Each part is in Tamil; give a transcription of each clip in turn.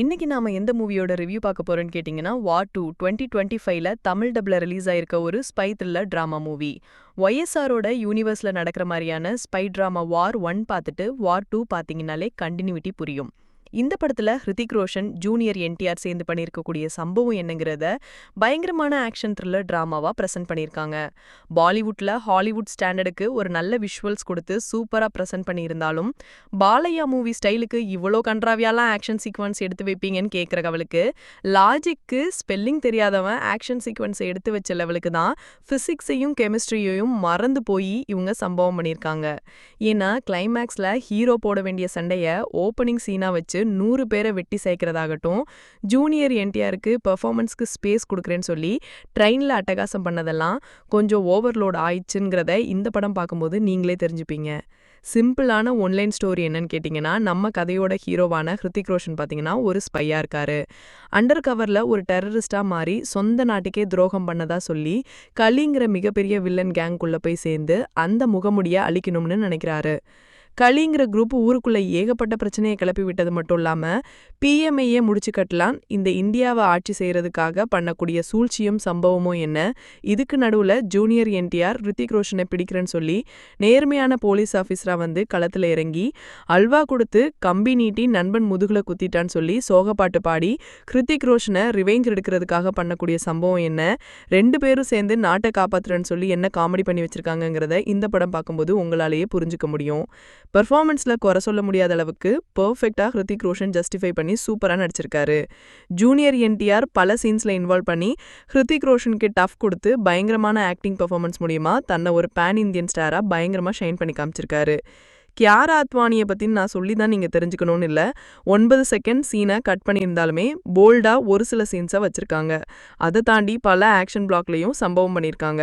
இன்னைக்கு நாம எந்த மூவியோட ரிவ்யூ பார்க்க போறோம்னு கேட்டிங்கன்னா வார் 2 2025ல தமிழ் டப்ல ரிலீஸ் ஆயிருக்க ஒரு ஸ்பை த்ரில்லர் டிராமா மூவி. ஒய்எஸ்ஆரோட யூனிவர்ஸ்ல நடக்கிற மாதிரியான ஸ்பை டிராமா வார் 1 பார்த்துட்டு வார் 2 பார்த்தீங்கன்னாலே கண்டினியூட்டி புரியும். இந்த படத்துல ஹிருத்திக் ரோஷன் ஜூனியர் என்டிஆர் சேர்ந்து பண்ணியிருக்கக்கூடிய சம்பவம் என்னங்கிறத பயங்கரமான ஆக்ஷன் த்ரில்லர் டிராமாவா பிரசன்ட் பண்ணியிருக்காங்க. பாலிவுட்ல ஹாலிவுட் ஸ்டாண்டர்டுக்கு ஒரு நல்ல விஷுவல்ஸ் கொடுத்து சூப்பரா பிரசன்ட் பண்ணியிருந்தாலும் பாலையா மூவி ஸ்டைலுக்கு இவ்வளோ கன்றாவியாலாம் ஆக்ஷன் சீக்வன்ஸ் எடுத்து வைப்பீங்கன்னு கேட்குறவளுக்கு லாஜிக்கு ஸ்பெல்லிங் தெரியாதவன் ஆக்ஷன் சீக்வன்ஸை எடுத்து வச்ச லெவலுக்கு தான் ஃபிசிக்ஸையும் கெமிஸ்ட்ரியையும் மறந்து போய் இவங்க சம்பவம் பண்ணியிருக்காங்க. ஏன்னா கிளைமேக்ஸ்ல ஹீரோ போட வேண்டிய சண்டையை ஓப்பனிங் சீனா வச்சு 100 பேரை வெட்டி சேர்க்கிறதாகட்டும், ஜூனியர் என்டிஆருக்கு பெர்ஃபார்மன்ஸ்க்கு ஸ்பேஸ் கொடுக்குறேன்னு சொல்லி ட்ரெயினில் அட்டகாசம் பண்ணதெல்லாம் கொஞ்சம் ஓவர்லோட் ஆயிடுச்சுங்கிறத இந்த படம் பார்க்கும்போது நீங்களே தெரிஞ்சுப்பீங்க. சிம்பிளான ஒன்லைன் ஸ்டோரி என்னன்னு கேட்டிங்கன்னா, நம்ம கதையோட ஹீரோவான ஹிருத்திக் ரோஷன் பார்த்தீங்கன்னா ஒரு ஸ்பையாக இருக்காரு. அண்டர் கவரில் ஒரு டெரரிஸ்டாக மாறி சொந்த நாட்டுக்கே துரோகம் பண்ணதா சொல்லி கலிங்கிற மிகப்பெரிய வில்லன் கேங்குள்ளே போய் சேர்ந்து அந்த முகமுடியை அழிக்கணும்னு நினைக்கிறாரு. கலிங்கிற குரூப் ஊருக்குள்ள ஏகப்பட்ட பிரச்சனையை கிளப்பி விட்டது மட்டும் இல்லாமல் பிஎம்ஐயே முடிச்சு கட்டலாம் இந்த இந்தியாவை ஆட்சி செய்யறதுக்காக பண்ணக்கூடிய சூழ்ச்சியும் சம்பவமும் என்ன, இதுக்கு நடுவில் ஜூனியர் என்டிஆர் ஹிருத்திக் ரோஷனை பிடிக்கிறேன்னு சொல்லி நேர்மையான போலீஸ் ஆஃபீஸராக வந்து களத்தில் இறங்கி அல்வா கொடுத்து கம்பி நீட்டி நண்பன் முதுகுல குத்திட்டான்னு சொல்லி சோகப்பாட்டு பாடி ஹிருத்திக் ரோஷனை ரிவெஞ்ச் எடுக்கிறதுக்காக பண்ணக்கூடிய சம்பவம் என்ன, 2 பேரும் சேர்ந்து நாட்டை காப்பாத்துறேன்னு சொல்லி என்ன காமெடி பண்ணி வச்சிருக்காங்கிறத இந்த படம் பார்க்கும்போது உங்களாலேயே புரிஞ்சுக்க முடியும். பெர்ஃபார்மன்ஸ்ல குறை சொல்ல முடியாத அளவுக்கு பெர்ஃபெக்டா ஹிருத்திக் ரோஷன் ஜஸ்டிஃபை பண்ணி சூப்பரா நடிச்சிருக்காரு. ஜூனியர் என்டிஆர் பல சீன்ஸ்ல இன்வால்வ் பண்ணி ஹிருத்திக் ரோஷனுக்கு டஃப் கொடுத்து பயங்கரமான ஆக்டிங் பெர்ஃபார்மன்ஸ் மூலியமா தன்னை ஒரு பேன் இந்தியன் ஸ்டாரா பயங்கரமா ஷைன் பண்ணி காமிச்சிருக்காரு. கியாரா அத்வானியை பற்றி நான் சொல்லி தான் நீங்கள் தெரிஞ்சுக்கணும்னு இல்லை. 9 செகண்ட் சீனை கட் பண்ணியிருந்தாலுமே போல்டாக ஒரு சில சீன்ஸை வச்சுருக்காங்க. அதை தாண்டி பல ஆக்ஷன் பிளாக்லேயும் சம்பவம் பண்ணியிருக்காங்க.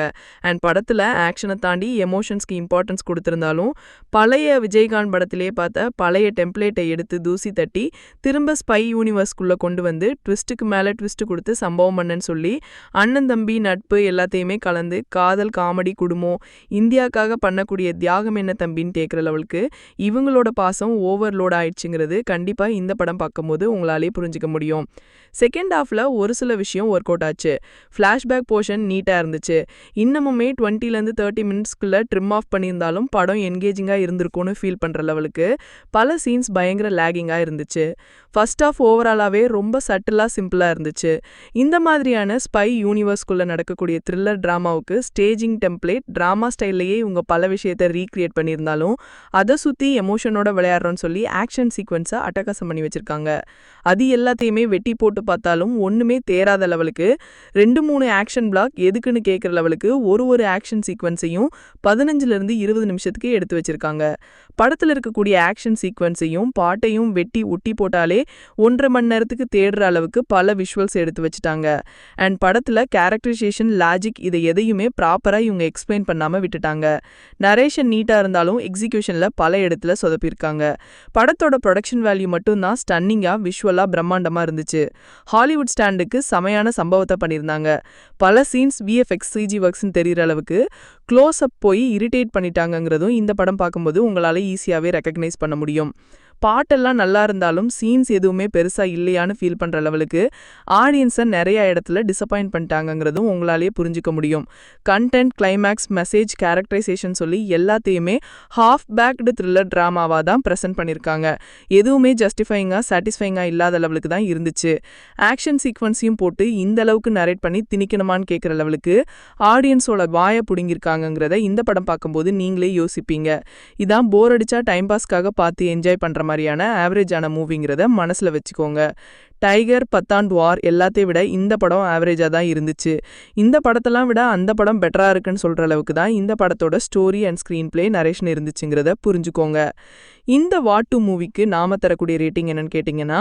அண்ட் படத்தில் ஆக்ஷனை தாண்டி எமோஷன்ஸ்க்கு இம்பார்ட்டன்ஸ் கொடுத்துருந்தாலும் பழைய விஜயகாந்த் படத்திலே பார்த்த பழைய டெம்ப்ளேட்டை எடுத்து தூசி தட்டி திரும்ப ஸ்பை யூனிவர்ஸ்குள்ளே கொண்டு வந்து ட்விஸ்ட்டுக்கு மேலே ட்விஸ்ட்டு கொடுத்து சம்பவம் பண்ணேன்னு சொல்லி அண்ணன் தம்பி நட்பு எல்லாத்தையுமே கலந்து காதல் காமெடி குடும்பம் இந்தியாவுக்காக பண்ணக்கூடிய தியாகம் என்ன தம்பின்னு கேட்குற லெவலுக்கு இவங்களோட பாசம் ஓவர்லோட் ஆயிடுச்சுங்கிறது கண்டிப்பா இந்த படம் பார்க்கும்போது உங்களாலே புரிஞ்சுக்க முடியும். செகண்ட் ஹாஃப்ல ஒரு சில விஷயம் ஒர்க் அவுட் ஆச்சு. ஃப்ளாஷ்பேக் போர்ஷன் நீட்டா இருந்துச்சு. இன்னமுமே 20லேருந்து 30 மினிட்ஸ்க்குள்ள ட்ரிம் ஆஃப் பண்ணியிருந்தாலும் படம் என்கேஜிங்கா இருந்திருக்கும்னு ஃபீல் பண்ற லெவலுக்கு பல சீன்ஸ் பயங்கர லேகிங்கா இருந்துச்சு. ஃபர்ஸ்ட் ஹாஃப் ஓவராலாவே ரொம்ப சட்டிலா சிம்பிளா இருந்துச்சு. இந்த மாதிரியான ஸ்பை யூனிவர்ஸ்குள்ள நடக்கக்கூடிய த்ரில்லர் டிராமாவுக்கு ஸ்டேஜிங் டெம்ப்ளேட் டிராமா ஸ்டைல்லையே இவங்க பல விஷயத்தை ரீக்ரியேட் பண்ணியிருந்தாலும் அதை சுற்றி எமோஷனோட விளையாடுறோன்னு சொல்லி ஆக்ஷன் சீக்வன்ஸை அட்டகாசம் பண்ணி வச்சிருக்காங்க. அது எல்லாத்தையுமே வெட்டி போட்டு பார்த்தாலும் ஒன்றுமே தேராத லெவலுக்கு 2-3 ஆக்ஷன் பிளாக் எதுக்குன்னு கேட்குற லெவலுக்கு ஒரு ஆக்ஷன் சீக்வன்ஸையும் 15லேருந்து 20 நிமிஷத்துக்கு எடுத்து வச்சிருக்காங்க. படத்தில் இருக்கக்கூடிய ஆக்ஷன் சீக்வன்ஸையும் பாட்டையும் வெட்டி ஒட்டி போட்டாலே 1.5 மணி நேரத்துக்கு தேடுற அளவுக்கு பல விஷுவல்ஸ் எடுத்து வச்சுட்டாங்க. அண்ட் படத்தில் கேரக்டரைசேஷன் லாஜிக் இதை எதையுமே ப்ராப்பராக இவங்க எக்ஸ்பிளைன் பண்ணாமல் விட்டுட்டாங்க. நரேஷன் நீட்டாக இருந்தாலும் எக்ஸிக்யூஷனில் பல இடத்துல சொதப்பியிருக்காங்க. படத்தோட ப்ரொடக்ஷன் வேல்யூ மட்டும்தான் ஸ்டன்னிங்காக விஷுவலாக பிரம்மாண்டமாக இருந்துச்சு. ஹாலிவுட் ஸ்டாண்டுக்கு செமையான சம்பவத்தை பண்ணியிருந்தாங்க. பல சீன்ஸ் விஎஃப்எக்ஸ் சிஜி ஒர்க்ஸ்ன்னு தெரிகிற அளவுக்கு க்ளோஸ் அப் போய் இரிட்டேட் பண்ணிட்டாங்கிறதும் இந்த படம் பார்க்கும்போது உங்களால் ஈஸியாகவே ரெக்கக்னைஸ் பண்ண முடியும். பாட்டெல்லாம் நல்லா இருந்தாலும் சீன்ஸ் எதுவுமே பெருசாக இல்லையான்னு ஃபீல் பண்ணுற லெவலுக்கு ஆடியன்ஸை நிறைய இடத்துல டிசப்பாயிண்ட் பண்ணிட்டாங்கிறதும் உங்களாலேயே புரிஞ்சிக்க முடியும். கண்டென்ட், கிளைமேக்ஸ், மெசேஜ், கேரக்டரைசேஷன் சொல்லி எல்லாத்தையுமே ஹாஃப் பேக்டு த்ரில்லர் ட்ராமாவாக தான் ப்ரெசென்ட் பண்ணியிருக்காங்க. எதுவுமே ஜஸ்டிஃபைங்காக சாட்டிஸ்ஃபைங்காக இல்லாத லெவலுக்கு தான் இருந்துச்சு. ஆக்ஷன் சீக்வன்ஸையும் போட்டு இந்த அளவுக்கு நரேட் பண்ணி திணிக்கணுமான்னு கேட்குற லெவலுக்கு ஆடியன்ஸோட வாயை பிடுங்கியிருக்காங்கிறத இந்த படம் பார்க்கும்போது நீங்களே யோசிப்பீங்க. இதான் போர் அடிச்சா டைம் பாஸ்க்காக பார்த்து என்ஜாய் பண்ணுற மாதிரியான ஆவரேஜான மூவிங்கிறத மனசில் வச்சுக்கோங்க. டைகர், பத்தான், வார் எல்லாத்தையும் விட இந்த படம் ஆவரேஜாக தான் இருந்துச்சு. இந்த படத்தெல்லாம் விட அந்த படம் பெட்டராக இருக்குன்னு சொல்கிற அளவுக்கு தான் இந்த படத்தோட story and screen play narration இருந்துச்சுங்கிறத புரிஞ்சுக்கோங்க. இந்த வார் 2 மூவிக்கு நாம தரக்கூடிய ரேட்டிங் என்னன்னு கேட்டிங்கன்னா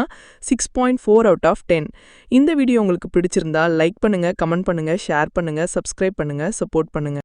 6.4 அவுட் ஆஃப் 10. இந்த வீடியோ உங்களுக்கு பிடிச்சிருந்தா லைக் பண்ணுங்கள், கமெண்ட் பண்ணுங்கள், ஷேர் பண்ணுங்கள், சப்ஸ்கிரைப் பண்ணுங்கள், சப்போர்ட் பண்ணுங்கள்.